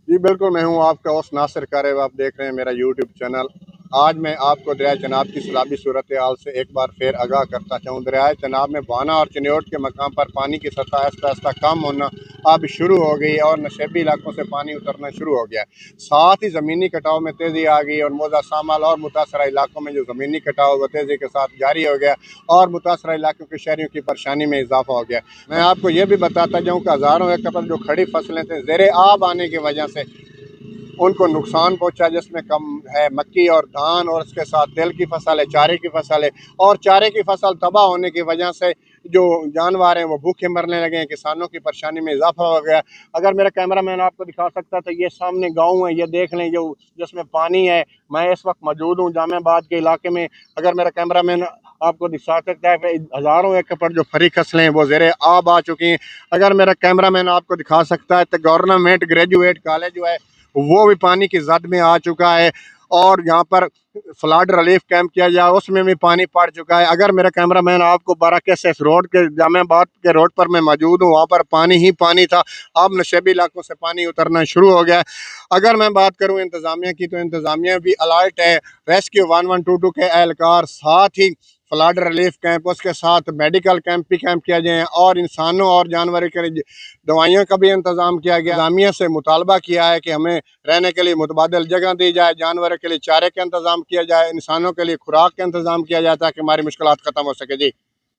जी बिल्कुल, मैं हूँ आपका होस्ट नासिर कारेब। आप देख रहे हैं मेरा यूट्यूब चैनल। आज मैं आपको दरियाए चनाब की सैलाबी सूरत हाल से एक बार फिर आगाह करता चाहूँ। दरियाए चनाब में बाना और चिन्योट के मकाम पर पानी की सतह आहिस्ता आहिस्ता कम होना अब शुरू हो गई और नशेबी इलाकों से पानी उतरना शुरू हो गया। साथ ही ज़मीनी कटाव में तेज़ी आ गई और मौजा सामाल और मुतासरा इलाकों में जो ज़मीनी कटाव वो तेज़ी के साथ जारी हो गया और मुतासरा इलाकों के शहरियों की परेशानी में इजाफा हो गया। मैं आपको ये भी बताता जाऊँ कि हज़ारों एकड़ पर जो खड़ी फसलें थे ज़ेरे आब आने की वजह से उनको नुकसान पहुंचा, जिसमें कम है मक्की और धान और उसके साथ तेल की फसल है, चारे की फसल है। और चारे की फसल तबाह होने की वजह से जो जानवर हैं वो भूखे मरने लगे हैं, किसानों की परेशानी में इजाफा हो गया। अगर मेरा कैमरा मैन आपको दिखा सकता तो ये सामने गाँव है, ये देख लें जो जिसमें पानी है। मैं इस वक्त मौजूद हूँ जामियाबाद के इलाके में। अगर मेरा कैमरा मैन आपको दिखा सकता है हज़ारों एकड़ पर जो खड़ी फसलें हैं वो ज़ेरे आब आ चुकी हैं। अगर मेरा कैमरा मैन आपको दिखा सकता है तो गवर्नमेंट ग्रेजुएट कॉलेज जो है वो भी पानी की जद में आ चुका है। और यहाँ पर फ्लड रिलीफ कैंप किया जाए उसमें भी पानी पड़ चुका है। अगर मेरा कैमरा मैन आपको बाराकेस रोड के जामियाबाद के रोड पर मैं मौजूद हूँ, वहाँ पर पानी ही पानी था। अब नशेबी इलाकों से पानी उतरना शुरू हो गया है। अगर मैं बात करूँ इंतज़ामिया की तो इंतज़ामिया भी अलर्ट है। रेस्क्यू 1122 के एहलकार, साथ ही फ्लड रिलीफ कैंप, उसके साथ मेडिकल कैंप भी कैंप किया जाए और इंसानों और जानवरों के लिए दवाइयों का भी इंतज़ाम किया गया। इंतज़ामिया से मुतालबा किया है कि हमें रहने के लिए मुतबादल जगह दी जाए, जानवरों के लिए चारे का इंतज़ाम किया जाए, इंसानों के लिए खुराक का इंतज़ाम किया जाए ताकि हमारी मुश्किलात ख़त्म हो सके। जी।